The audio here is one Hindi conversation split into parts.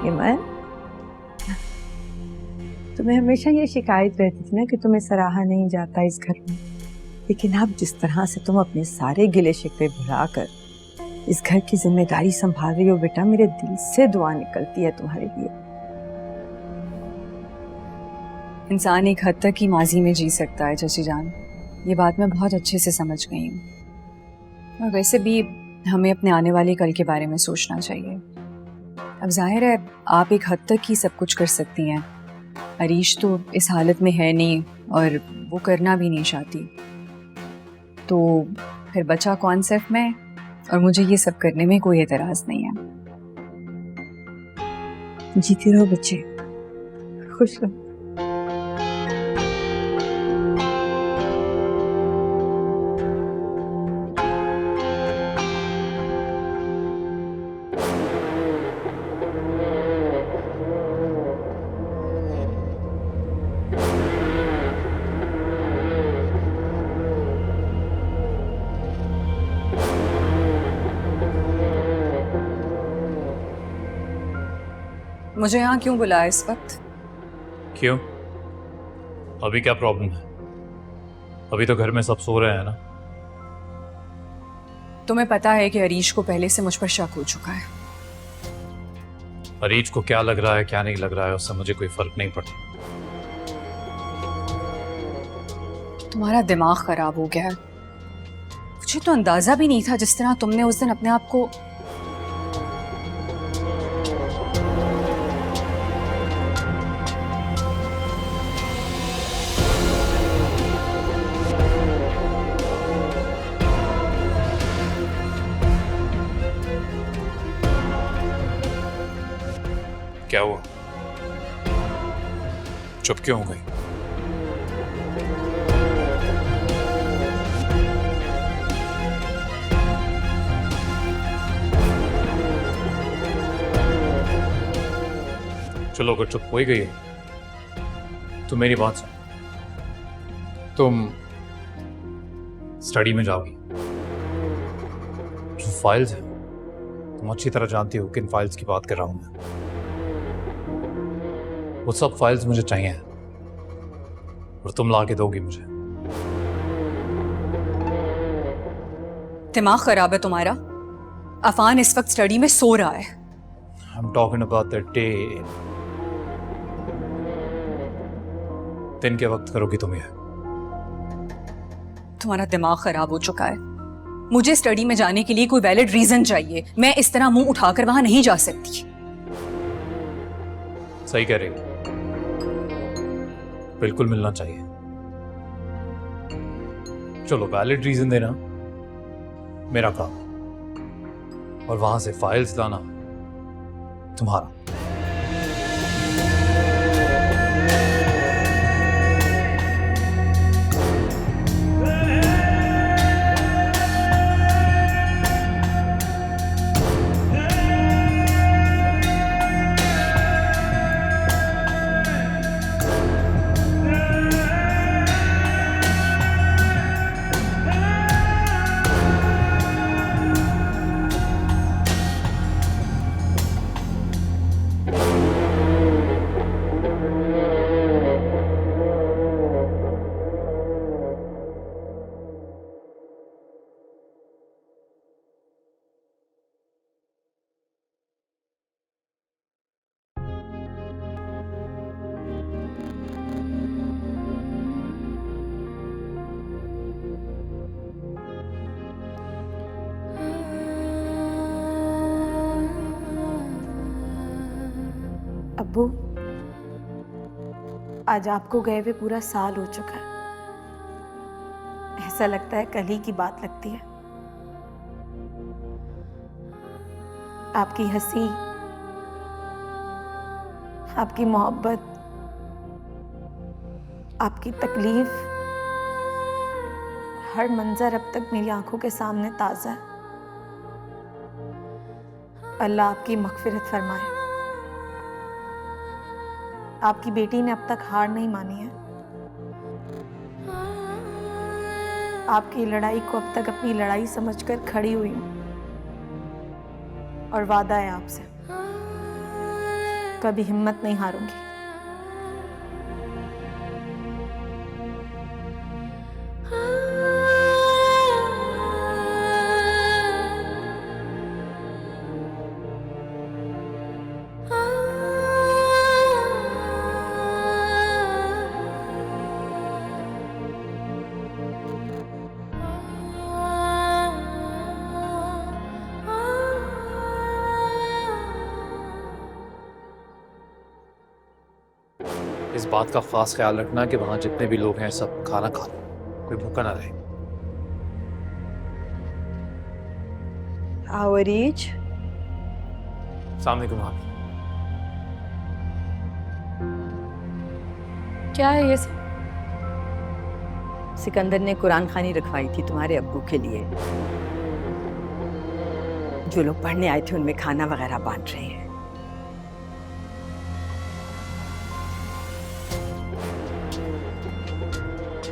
इमन, तुम्हें हमेशा ये शिकायत रहती थी ना कि तुम्हें सराहा नहीं जाता इस घर में, लेकिन अब जिस तरह से तुम अपने सारे गिले शिकवे भुलाकर इस घर की जिम्मेदारी संभाल रही हो बेटा, मेरे दिल से दुआ निकलती है तुम्हारे लिए। इंसान एक हद तक ही माजी में जी सकता है चाची जान, ये बात मैं बहुत अच्छे से समझ गई हूँ। और वैसे भी हमें अपने आने वाले कल के बारे में सोचना चाहिए। अब जाहिर है आप एक हद तक ही सब कुछ कर सकती हैं, अरीश तो इस हालत में है नहीं और वो करना भी नहीं चाहती, तो फिर बचा कौन सिर्फ मैं, और मुझे ये सब करने में कोई एतराज़ नहीं है। जीती रहो बच्चे, खुश रहो। मुझे यहाँ क्यों बुलाया इस वक्त? क्यों? अभी क्या प्रॉब्लम है? अभी तो घर में सब सो रहे हैं ना। तुम्हें पता है कि अरीश को पहले से मुझ पर शक हो चुका है। अरीश को क्या लग रहा है क्या नहीं लग रहा है उससे मुझे कोई फर्क नहीं पड़ता। तुम्हारा दिमाग खराब हो गया है। मुझे तो अंदाजा भी नहीं था जिस तरह तुमने उस दिन अपने आप को। क्या हुआ? चुप क्यों हो गई? चलो अगर चुप हो ही गई हो तो मेरी बात सुन। तुम स्टडी में जाओगी। जो फाइल्स हैं तुम अच्छी तरह जानती हो किन फाइल्स की बात कर रहा हूं मैं। वो सब फाइल्स मुझे चाहिए और तुम ला के दोगी मुझे। दिमाग खराब है तुम्हारा। अफान इस वक्त स्टडी में सो रहा है। I'm talking about the day। दिन के वक्त करोगी तुम ये। तुम्हारा दिमाग खराब हो चुका है। मुझे स्टडी में जाने के लिए कोई वैलिड रीजन चाहिए। मैं इस तरह मुंह उठाकर वहां नहीं जा सकती। सही कह रही हो, बिल्कुल मिलना चाहिए। चलो वैलिड रीजन देना मेरा काम, और वहां से फाइल्स लाना तुम्हारा। अब्बू, आज आपको गए हुए पूरा साल हो चुका है। ऐसा लगता है कल ही की बात लगती है। आपकी हंसी, आपकी मोहब्बत, आपकी तकलीफ, हर मंजर अब तक मेरी आंखों के सामने ताज़ा है। अल्लाह आपकी मग़फ़िरत फरमाए। आपकी बेटी ने अब तक हार नहीं मानी है। आपकी लड़ाई को अब तक अपनी लड़ाई समझकर खड़ी हुई हूं, और वादा है आपसे कभी हिम्मत नहीं हारूंगी। इस बात का खास ख्याल रखना कि वहां जितने भी लोग हैं सब खाना खा लो, कोई भूखा ना रहे। आओ अरीज। सामने को भाभी। क्या है ये सब? सिकंदर ने कुरान खानी रखवाई थी तुम्हारे अब्बू के लिए। जो लोग पढ़ने आए थे उनमें खाना वगैरह बांट रहे हैं।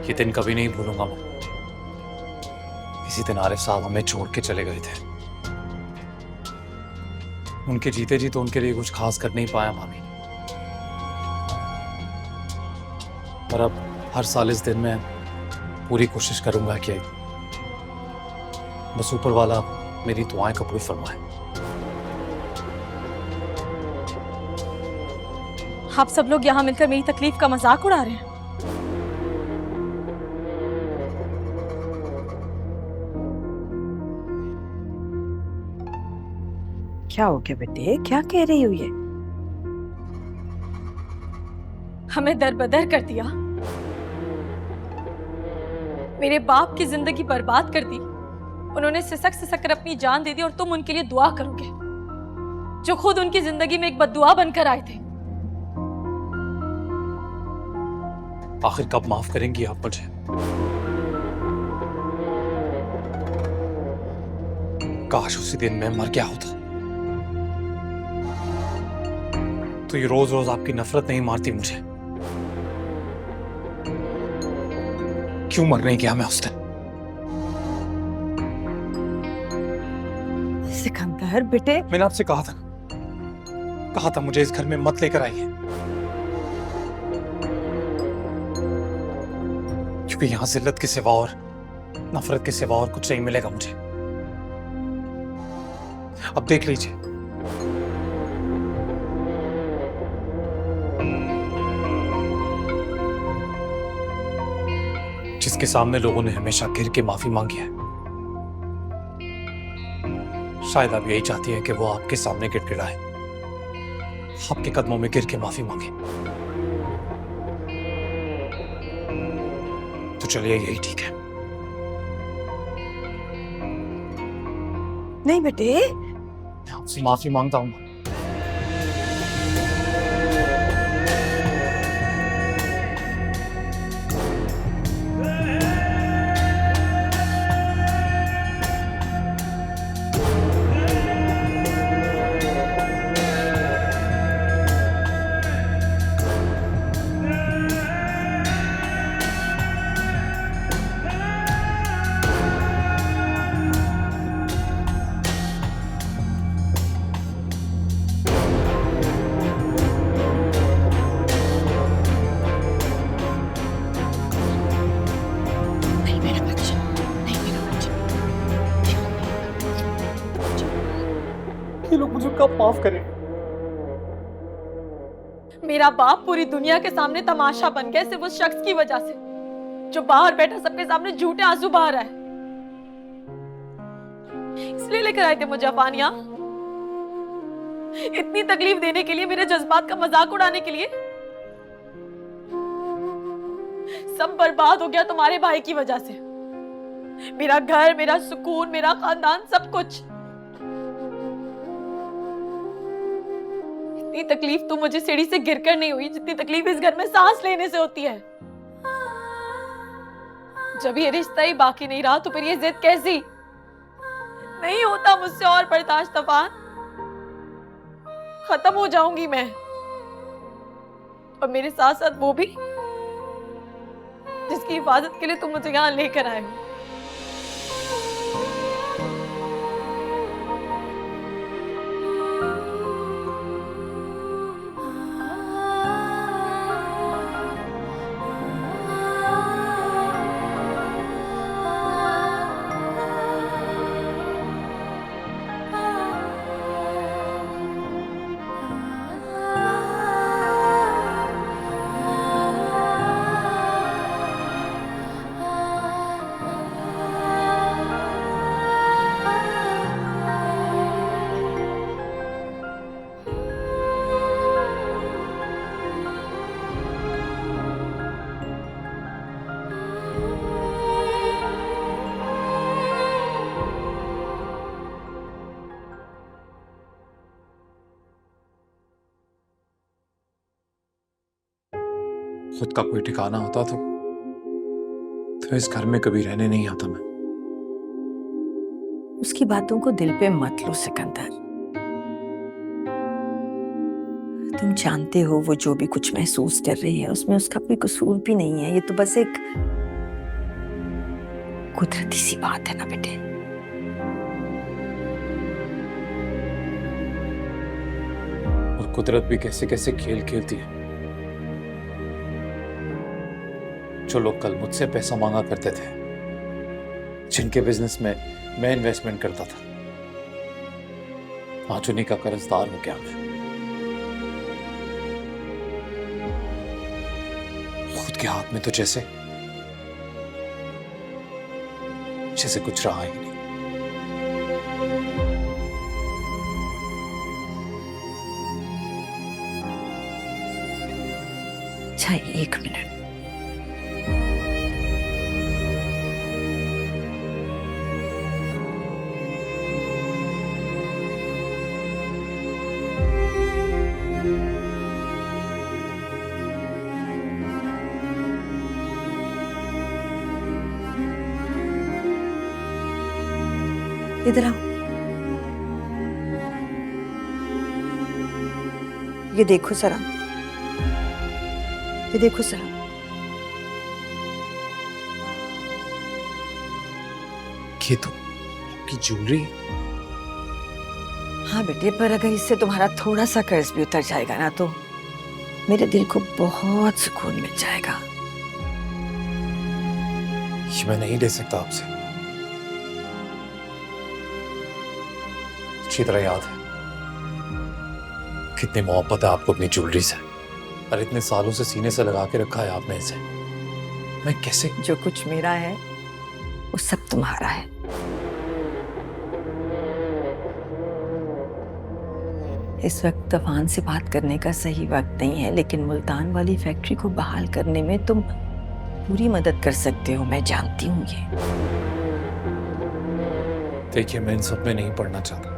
ये दिन कभी नहीं भूलूंगा मैं। इसी दिन आरिफ साहब हमें छोड़ के चले गए थे। उनके जीते जी तो उनके लिए कुछ खास कर नहीं पाया भाभी। पर अब हर साल इस दिन में पूरी कोशिश करूंगा कि बस ऊपर वाला मेरी दुआएं कबूल फरमाए। आप सब लोग यहाँ मिलकर मेरी तकलीफ का मजाक उड़ा रहे हैं। क्या हो गया बेटे, क्या कह रही हो ये? हमें दरबदर कर दिया, मेरे बाप की जिंदगी बर्बाद कर दी। उन्होंने सिसक सिसक कर अपनी जान दे दी और तुम उनके लिए दुआ करोगे, जो खुद उनकी जिंदगी में एक बद्दुआ बनकर आए थे। आखिर कब माफ करेंगी आप मुझे? काश उसी दिन मैं मर गया होता तो ये रोज रोज आपकी नफरत नहीं मारती मुझे। क्यों मर नहीं गया मैं उस दिन? सिकंदर बेटे, मैंने आपसे कहा था मुझे इस घर में मत लेकर आइए, क्योंकि यहां जिल्लत के सिवा और नफरत के सिवा और कुछ नहीं मिलेगा मुझे। अब देख लीजिए, जिसके सामने लोगों ने हमेशा गिर के माफी मांगी है, शायद आप यही चाहती हैं कि वो आपके सामने गिड़गिड़ाए, आपके कदमों में गिर के माफी मांगे। तो चलिए यही ठीक है। नहीं बेटे, मैं आपसे माफी मांगता हूं। ये लोग मुझे कब माफ करें? मेरा बाप पूरी दुनिया के सामने तमाशा बन गया सिर्फ उस शख्स की वजह से, जो बाहर बैठा सबके सामने झूठे आंसू बहा रहा है। इसलिए लेकर आए थे मुझे अफानिया, इतनी तकलीफ देने के लिए, मेरे जज्बात का मजाक उड़ाने के लिए। सब बर्बाद हो गया तुम्हारे भाई की वजह से। मेरा घर, मेरा सुकून, मेरा खानदान, सब कुछ। इतनी तकलीफ तो मुझे सीढ़ी से गिरकर नहीं हुई जितनी तकलीफ इस घर में सांस लेने से होती है। जब ये रिश्ता ही बाकी नहीं रहा तो फिर ये जिद कैसी? नहीं होता मुझसे और बर्दाश्त तफान, खत्म हो जाऊंगी मैं, और मेरे साथ साथ वो भी जिसकी हिफाजत के लिए तुम मुझे यहाँ लेकर आए हो। खुद का कोई ठिकाना होता तो इस घर में कभी रहने नहीं आता मैं। उसकी बातों को दिल पे मत लो सिकंदर। तुम जानते हो वो जो भी कुछ महसूस कर रही है उसमें उसका कोई कसूर भी नहीं है। ये तो बस एक कुदरती सी बात है ना बेटे। और कुदरत भी कैसे कैसे खेल खेलती है। जो लोग कल मुझसे पैसा मांगा करते थे, जिनके बिजनेस में मैं इन्वेस्टमेंट करता था, आज उन्हीं का कर्जदार हो गया मैं। खुद के हाथ में तो जैसे कुछ रहा ही नहीं। अच्छा, एक मिनट। इधर आओ। ये देखो जरा, ये देखो जरा। ये तो की ज्वेलरी। हाँ बेटे, पर अगर इससे तुम्हारा थोड़ा सा कर्ज भी उतर जाएगा ना तो मेरे दिल को बहुत सुकून मिल जाएगा। ये मैं नहीं दे सकता आपसे। अच्छी तरह याद है कितनी मोहब्बत है आपको अपनी ज्वेलरी से, और इतने सालों से सीने से लगा के रखा है आपने इसे। मैं कैसे? जो कुछ मेरा है वो सब तुम्हारा है। इस वक्त तूफान से बात करने का सही वक्त नहीं है, लेकिन मुल्तान वाली फैक्ट्री को बहाल करने में तुम पूरी मदद कर सकते हो, मैं जानती हूँ ये। देखिए, मैं इन सब में नहीं पढ़ना चाहता,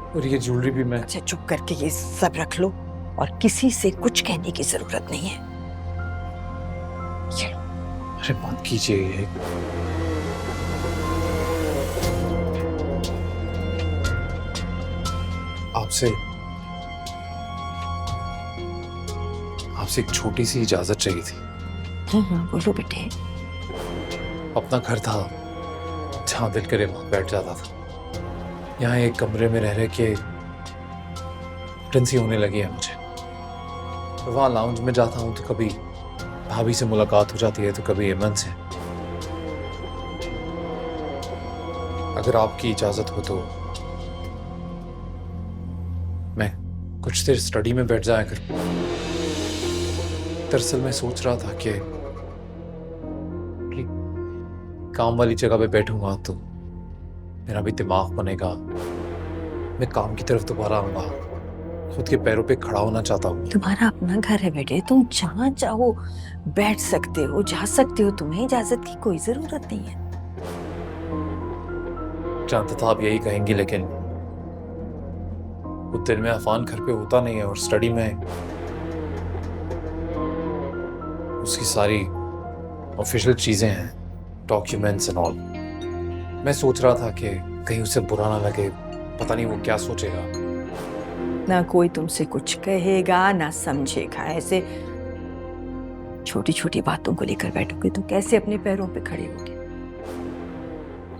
और ये ज्वेलरी भी मैं। अच्छा, चुप करके ये सब रख लो और किसी से कुछ कहने की जरूरत नहीं है। ये अरे बात कीजिए। ये आपसे एक छोटी सी इजाजत चाहिए थी। बोलो बेटे। अपना घर था जहां दिल करे वहां बैठ जाता था। यहाँ एक कमरे में रह के टेंसी होने लगी है मुझे। तो वहाँ लाउंज में जाता हूँ तो कभी भाभी से मुलाकात हो जाती है, तो कभी एमन से। अगर आपकी इजाजत हो तो मैं कुछ देर स्टडी में बैठ जाया कर। दरअसल मैं सोच रहा था कि काम वाली जगह पे बैठूंगा तो मेरा भी दिमाग बनेगा, मैं काम की तरफ दोबारा आऊंगा, खुद के पैरों पे खड़ा होना चाहता हूँ। तुम्हारा अपना घर है बेटे, तुम जहाँ चाहो बैठ सकते हो, जा सकते हो, तुम्हें इजाजत की कोई जरूरत नहीं है। जानता था आप यही कहेंगी, लेकिन उस दिन में अफान घर पे होता नहीं है और स्टडी में उसकी सारी ऑफिशियल चीजें हैं, डॉक्यूमेंट्स एंड ऑल। मैं सोच रहा था कि कहीं उसे बुरा ना लगे, पता नहीं वो क्या सोचेगा। ना कोई तुमसे कुछ कहेगा ना समझेगा। ऐसे छोटी छोटी बातों को लेकर बैठोगे तो कैसे अपने पैरों पे खड़े होगे,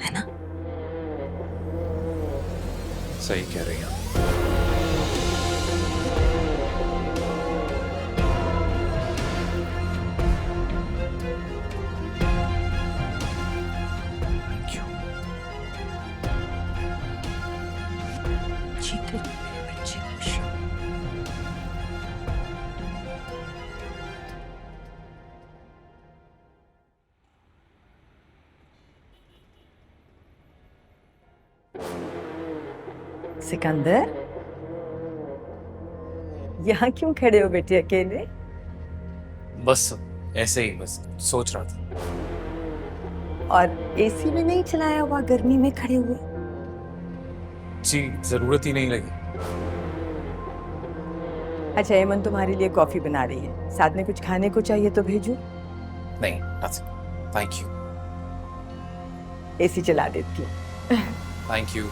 है ना? सही कह रही हैं। सिकंदर, यहाँ क्यों खड़े हो बेटे अकेले? बस ऐसे ही, बस सोच रहा था। और एसी भी नहीं चलाया हुआ, गर्मी में खड़े हुए? जी, जरूरत ही नहीं लगी। अच्छा एमन तुम्हारे लिए कॉफी बना रही है, साथ में कुछ खाने को चाहिए तो भेजूं? नहीं, nothing. Thank you. एसी चला देती हूँ। Thank you.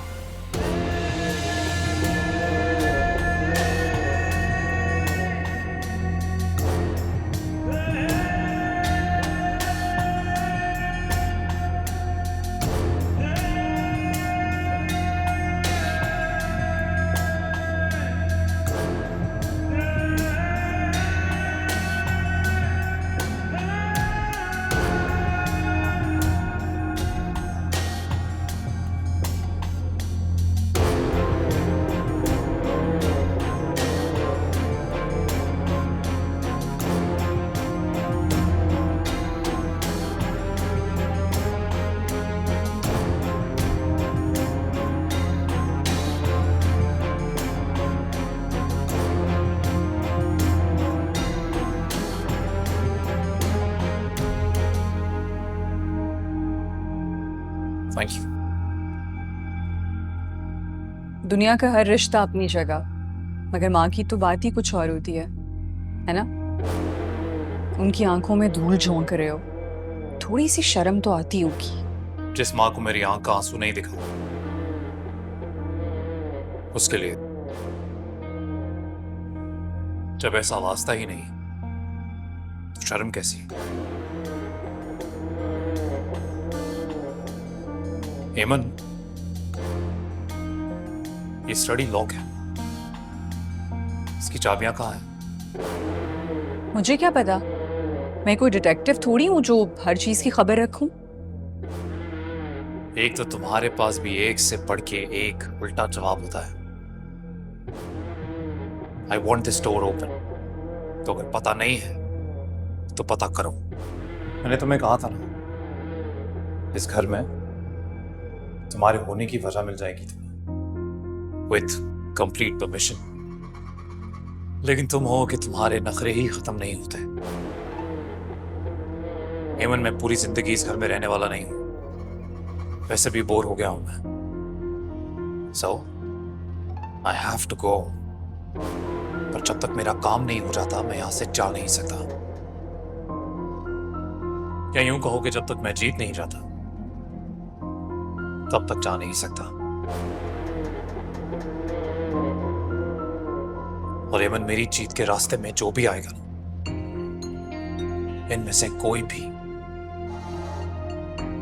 Thank you. दुनिया का हर रिश्ता अपनी जगह, मगर माँ की तो बात ही कुछ और होती है ना? उनकी आंखों में धूल झोंक रहे हो, थोड़ी सी शर्म तो आती होगी। जिस माँ को मेरी आंख का आंसू नहीं दिखा, उसके लिए जब ऐसा वास्ता ही नहीं तो शर्म कैसी? हेमन, ये स्टडी लॉक है, इसकी चाबियां कहाँ हैं? मुझे क्या पता, मैं कोई डिटेक्टिव थोड़ी हूँ जो हर चीज की खबर रखूं। एक तो तुम्हारे पास भी एक से बढ़ के एक उल्टा जवाब होता है। I want this door open. तो अगर पता नहीं है तो पता करो। मैंने तुम्हें कहा था ना, इस घर में तुम्हारे होने की वजह मिल जाएगी तुम्हें, विथ कंप्लीट परमिशन। लेकिन तुम हो कि तुम्हारे नखरे ही खत्म नहीं होते। हेमन, मैं पूरी जिंदगी इस घर में रहने वाला नहीं हूं, वैसे भी बोर हो गया हूं मैं। सो आई हैव टू गो। पर जब तक मेरा काम नहीं हो जाता मैं यहां से जा नहीं सकता। या यूं कहो कि जब तक मैं जीत नहीं जाता तब तक जा नहीं सकता। और एमन, मेरी जीत के रास्ते में जो भी आएगा ना, इनमें से कोई भी,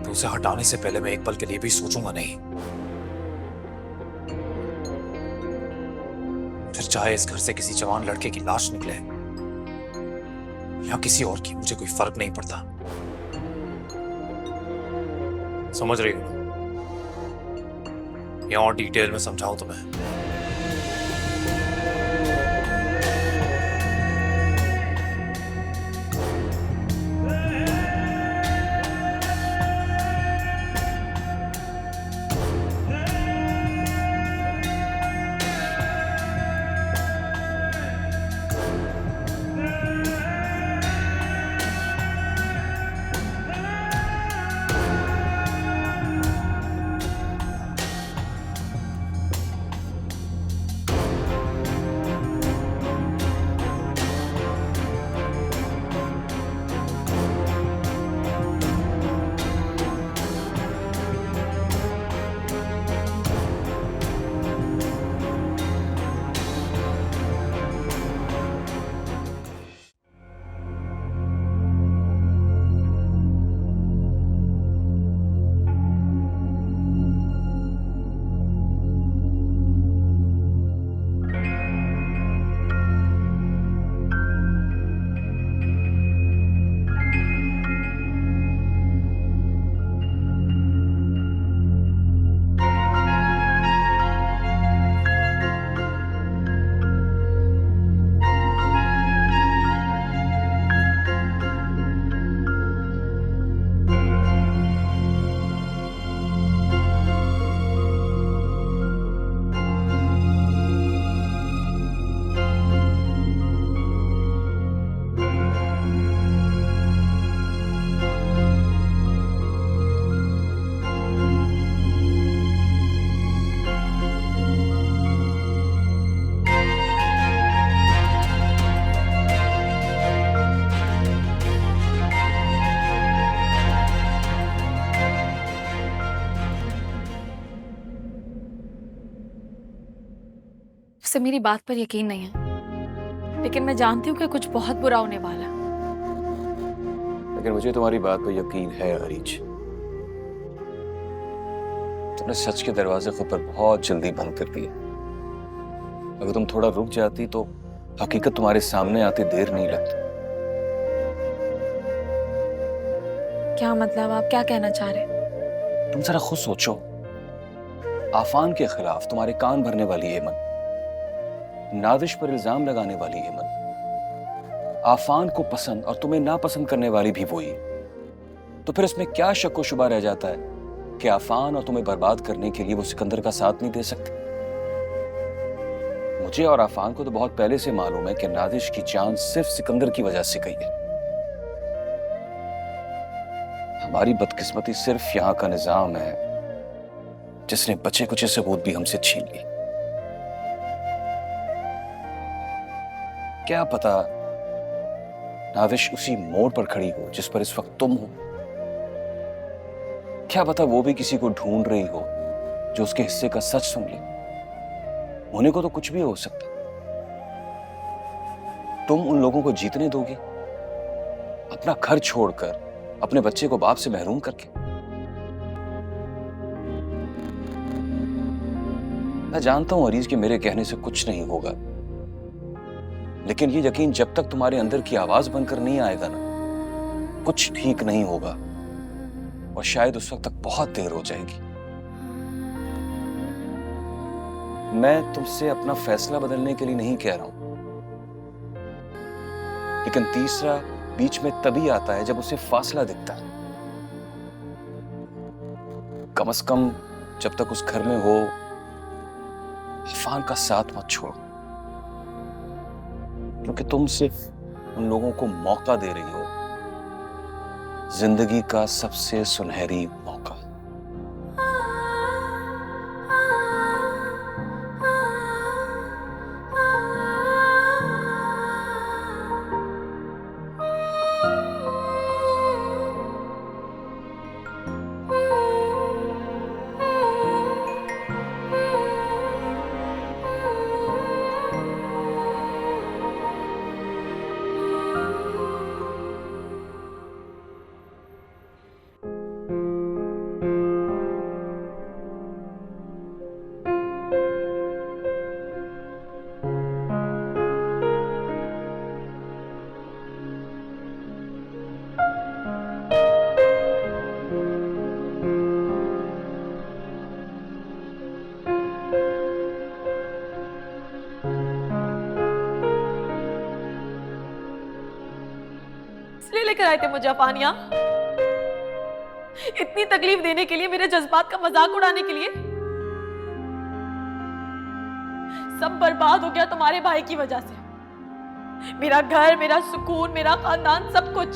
तो उसे हटाने से पहले मैं एक पल के लिए भी सोचूंगा नहीं। फिर चाहे इस घर से किसी जवान लड़के की लाश निकले या किसी और की, मुझे कोई फर्क नहीं पड़ता। समझ रही हो? या और डिटेल में समझाऊं तुम्हें? से मेरी बात पर यकीन नहीं है, लेकिन मैं जानती हूँ कि कुछ बहुत बुरा होने वाला है। लेकिन मुझे तुम्हारी बात पर यकीन है अरीज। तुमने सच के दरवाजे खुद पर बहुत जल्दी बंद कर दिए। अगर तुम थोड़ा रुक जाती तो हकीकत तुम्हारे सामने आती देर नहीं लगती। क्या मतलब, आप क्या कहना चाह रहे हैं? तुम जरा खुद सोचो, आफान के खिलाफ तुम्हारे कान भरने वाली एमन, नादिश पर इल्जाम लगाने वाली एमन, आफान को पसंद और तुम्हें नापसंद करने वाली भी वही। तो फिर इसमें क्या शक व शुबा रह जाता है कि आफान और तुम्हें बर्बाद करने के लिए वो सिकंदर का साथ नहीं दे सकते। मुझे और आफान को तो बहुत पहले से मालूम है कि नादिश की जान सिर्फ सिकंदर की वजह से गई है। हमारी बदकिस्मती सिर्फ यहां का निजाम है जिसने बचे कुछ सबूत भी हमसे छीन लिए। क्या पता नादिश उसी मोड़ पर खड़ी हो जिस पर इस वक्त तुम हो। क्या पता वो भी किसी को ढूंढ रही हो जो उसके हिस्से का सच सुन ले। होने को तो कुछ भी हो सकता। तुम उन लोगों को जीतने दोगी अपना घर छोड़कर, अपने बच्चे को बाप से महरूम करके? मैं जानता हूं अरीज कि मेरे कहने से कुछ नहीं होगा, लेकिन ये यकीन जब तक तुम्हारे अंदर की आवाज बनकर नहीं आएगा ना, कुछ ठीक नहीं होगा और शायद उस वक्त तक बहुत देर हो जाएगी। मैं तुमसे अपना फैसला बदलने के लिए नहीं कह रहा हूं, लेकिन तीसरा बीच में तभी आता है जब उसे फासला दिखता है। कम से कम जब तक उस घर में हो, आफान का साथ मत छोड़ो, क्योंकि तुम सिर्फ उन लोगों को मौका दे रही हो, जिंदगी का सबसे सुनहरी मौका। इसलिए लेकर आए थे मुझे अफान यहाँ? इतनी तकलीफ देने के लिए, मेरे जज्बात का मजाक उड़ाने के लिए? सब बर्बाद हो गया तुम्हारे भाई की वजह से। मेरा घर, मेरा सुकून, मेरा खानदान, सब कुछ।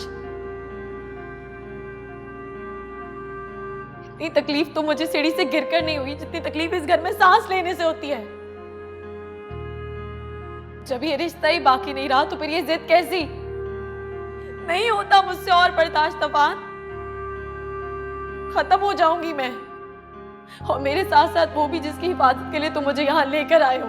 इतनी तकलीफ तो मुझे सीढ़ी से गिरकर नहीं हुई जितनी तकलीफ इस घर में सांस लेने से होती है। जब ये रिश्ता ही बाकी नहीं रहा तो फिर ये जिद कैसी? नहीं होता मुझसे और बर्दाश्त अफान, खत्म हो जाऊंगी मैं, और मेरे साथ साथ वो भी जिसकी हिफाजत के लिए तुम मुझे यहां लेकर आए हो।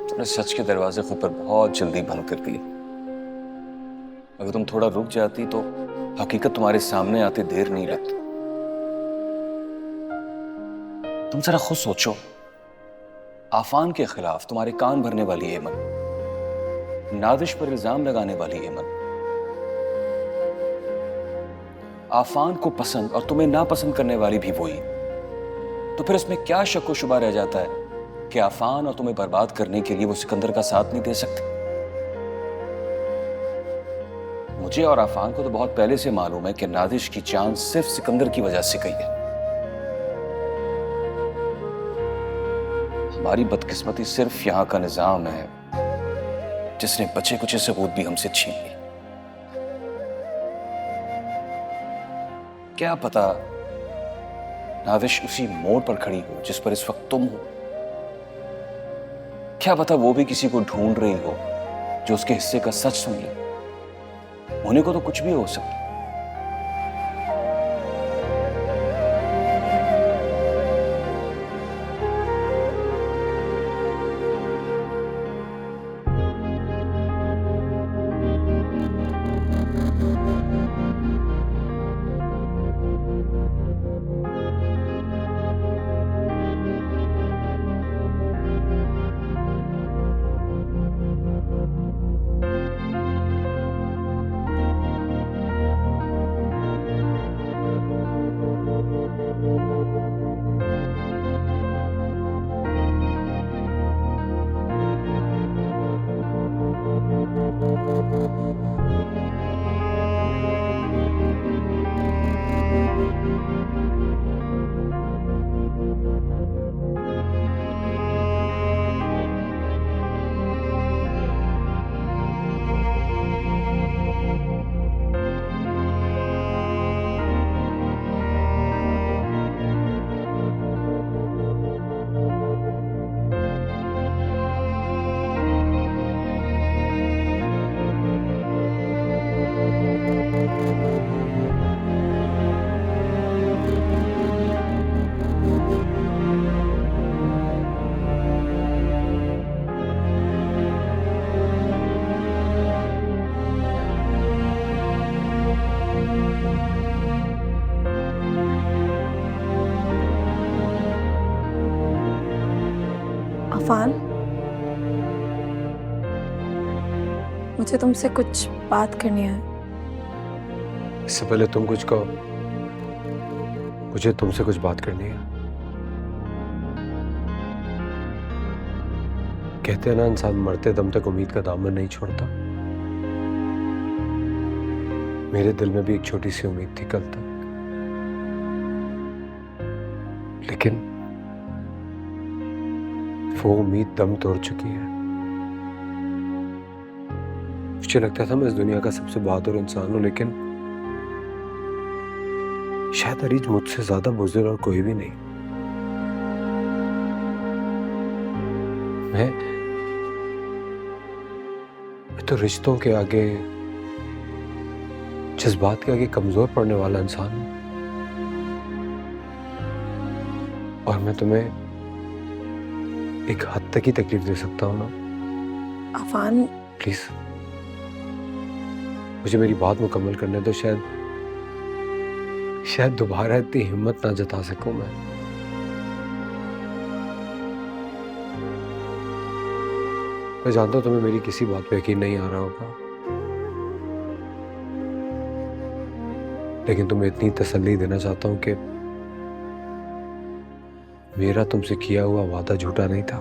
तुमने सच के दरवाजे खुद पर बहुत जल्दी बंद कर दिए। अगर तुम थोड़ा रुक जाती तो हकीकत तुम्हारे सामने आते देर नहीं लगती। तुम जरा खुद सोचो, आफान के खिलाफ तुम्हारे कान भरने वाली एमन, नादिश पर इल्जाम लगाने वाली एमन, आफान को पसंद और तुम्हें नापसंद करने वाली भी वही, तो फिर इसमें क्या शक व शुबा रह जाता है कि आफान और तुम्हें बर्बाद करने के लिए वो सिकंदर का साथ नहीं दे सकते? मुझे और आफान को तो बहुत पहले से मालूम है कि नादिश की जान सिर्फ सिकंदर की वजह से गई है। हमारी बदकिस्मती सिर्फ यहां का निजाम है जिसने बचे कुछ सबूत भी हमसे छीन लिए। क्या पता नादिश उसी मोड़ पर खड़ी हो जिस पर इस वक्त तुम हो। क्या पता वो भी किसी को ढूंढ रही हो जो उसके हिस्से का सच सुन ले। होने को तो कुछ भी हो सकता। अफान, मुझे तुमसे कुछ बात करनी है। इससे पहले तुम कुछ कहो, मुझे तुमसे कुछ बात करनी है। कहते हैं ना, इंसान मरते दम तक उम्मीद का दामन नहीं छोड़ता। मेरे दिल में भी एक छोटी सी उम्मीद थी कल तक, लेकिन वो उम्मीद दम तोड़ चुकी है। मुझे लगता था मैं इस दुनिया का सबसे बहादुर इंसान हूं, लेकिन शायद अरीज मुझसे ज्यादा बुजुर्ग और कोई भी नहीं। मैं तो रिश्तों के आगे, जज्बात के आगे कमजोर पड़ने वाला इंसान हूं। और मैं तुम्हें एक हद तक ही तकलीफ दे सकता हूं ना। अफान, प्लीज मुझे मेरी बात मुकम्मल करने दो। शायद दोबारा इतनी हिम्मत ना जता सकूं मैं। जानता हूं तुम्हें मेरी किसी बात पे यकीन नहीं आ रहा होगा, लेकिन तुम्हें इतनी तसल्ली देना चाहता हूं कि मेरा तुमसे किया हुआ वादा झूठा नहीं था।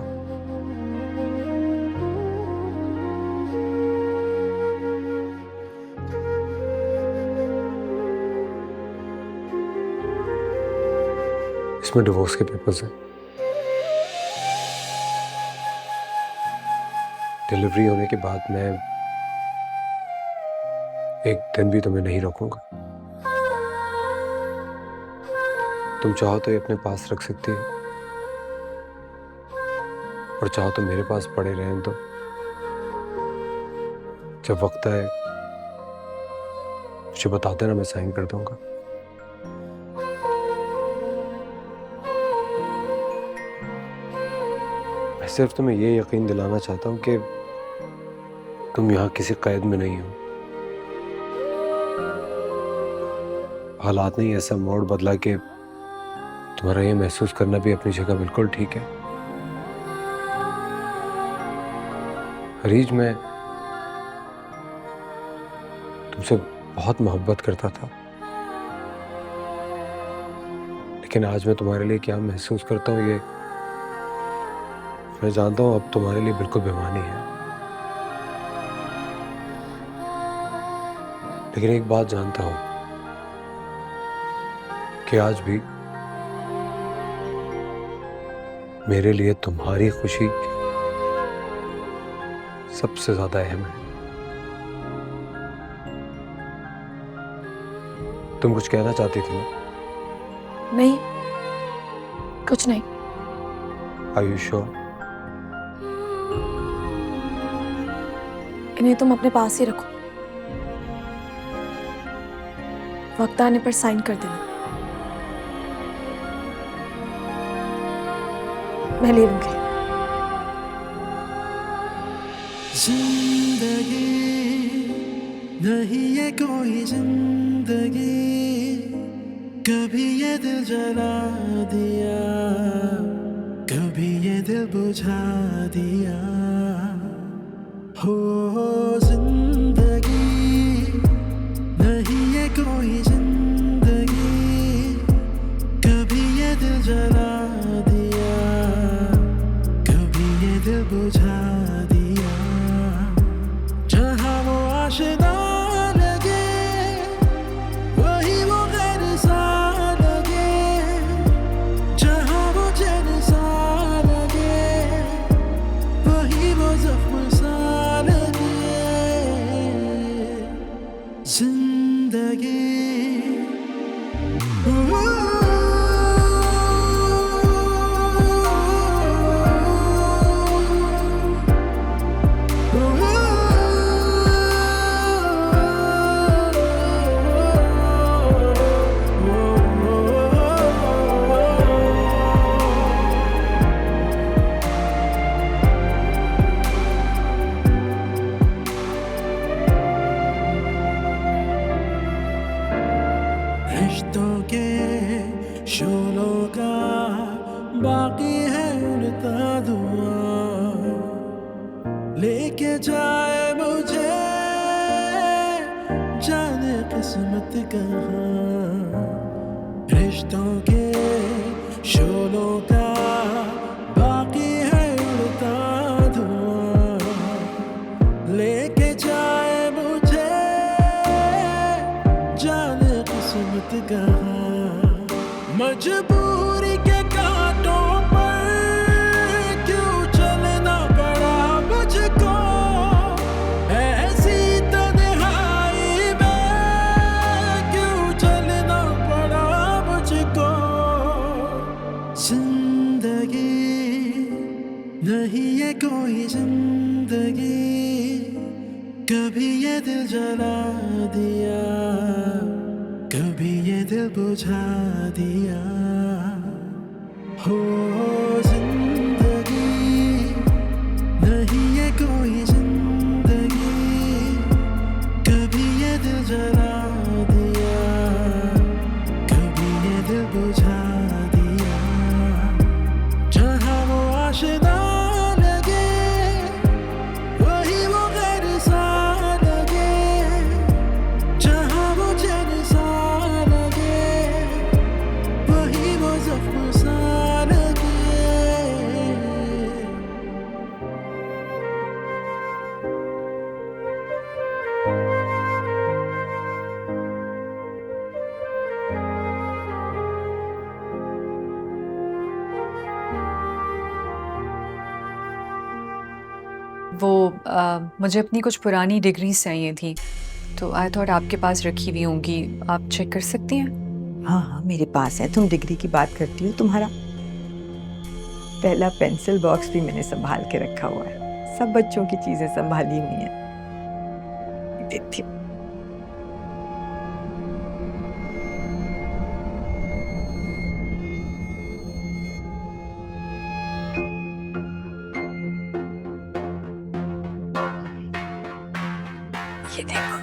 इसमें डिवोर्स के पेपर्स हैं। डिलीवरी होने के बाद मैं एक दिन भी तुम्हें नहीं रोकूंगा। तुम चाहो तो ये अपने पास रख सकती हो, और चाहो तो मेरे पास पड़े रहें। तो जब वक्त आए मुझे बता देना, मैं साइन कर दूंगा। मैं सिर्फ तुम्हें ये यकीन दिलाना चाहता हूं कि तुम यहाँ किसी कैद में नहीं हो। हालात ने ऐसा मोड़ बदला कि तुम्हारा ये महसूस करना भी अपनी जगह बिल्कुल ठीक है। अरीज, मैं तुमसे बहुत मोहब्बत करता था, लेकिन आज मैं तुम्हारे लिए क्या महसूस करता हूँ ये मैं जानता हूँ अब तुम्हारे लिए बिल्कुल बेमानी है। लेकिन एक बात जानता हूँ कि आज भी मेरे लिए तुम्हारी खुशी सबसे ज्यादा अहम है। तुम कुछ कहना चाहती थी ना? नहीं, कुछ नहीं। Are you sure? इन्हें तुम अपने पास ही रखो, वक्त आने पर साइन कर देना। मैं ले लूंगी। जिंदगी नहीं ये कोई जिंदगी, कभी ये दिल जला दिया, कभी ये दिल बुझा दिया। हो जिंदगी नहीं ये कोई जिंदगी, कभी ये दिल जला दिया, कभी ये दिल बुझा दिया। जहाँ वो आशिना लगे, वही वो गैर सा लगे, जहाँ वो चैन सा लगे, वही वो जख्म सा लगे। जिंदगी रिश्तों के शोलों का बाकी है उड़ता धुआं, लेके जाए मुझे जाने किस्मत कहाँ। रिश्तों के शोलों का बाकी है उड़ता धुआं, लेके जाए मुझे जाने किस्मत कहाँ। मजबूरी के कांटों पर क्यों चलना पड़ा मुझको, ऐसी तन्हाई में क्यों चलना पड़ा मुझको। जिंदगी नहीं ये कोई जिंदगी, कभी ये दिल जला दिया, कभी ये दिल बुझा दिया। हो जिंदगी नहीं ये कोई जिंदगी, कभी ये दिल जला दिया, कभी ये दिल बुझा दिया। जहाँ वो आशिना लगे, वही वो गैर सा लगे, जहाँ वो चैन सा लगे, वही वो जख्म सा लगे। मुझे अपनी कुछ पुरानी डिग्रीज चाहिए थी, तो आई थॉट आपके पास रखी हुई होंगी, आप चेक कर सकती हैं? हाँ हाँ मेरे पास है। तुम डिग्री की बात करती हो, तुम्हारा पहला पेंसिल बॉक्स भी मैंने संभाल के रखा हुआ है। सब बच्चों की चीजें संभाली हुई हैं। देती हूँ। ये देखो,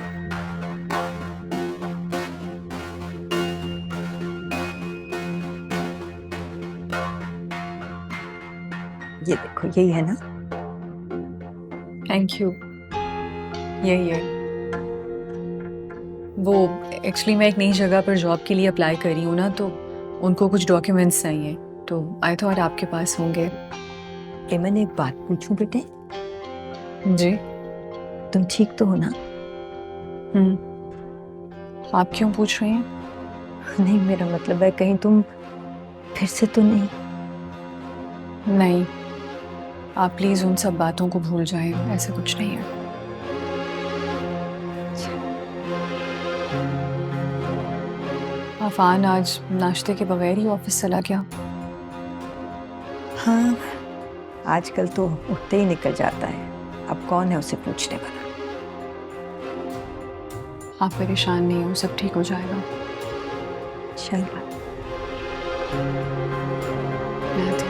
ये देखो, यही है ना? Thank you. यही है। वो एक्चुअली मैं एक नई जगह पर जॉब के लिए अप्लाई कर रही हूँ ना, तो उनको कुछ डॉक्यूमेंट्स चाहिए, तो आई थॉट आपके पास होंगे। एमन, एक बात पूछूं बेटे, जी। तुम ठीक तो हो ना? आप क्यों पूछ रही हैं? नहीं, मेरा मतलब है कहीं तुम फिर से तो नहीं? नहीं, आप प्लीज उन सब बातों को भूल जाएं, ऐसा कुछ नहीं है। आफान आज नाश्ते के बगैर ही ऑफिस चला गया। हाँ, आजकल तो उठते ही निकल जाता है, अब कौन है उसे पूछने वाला। आप परेशान नहीं हो, सब ठीक हो जाएगा। चल मैं तो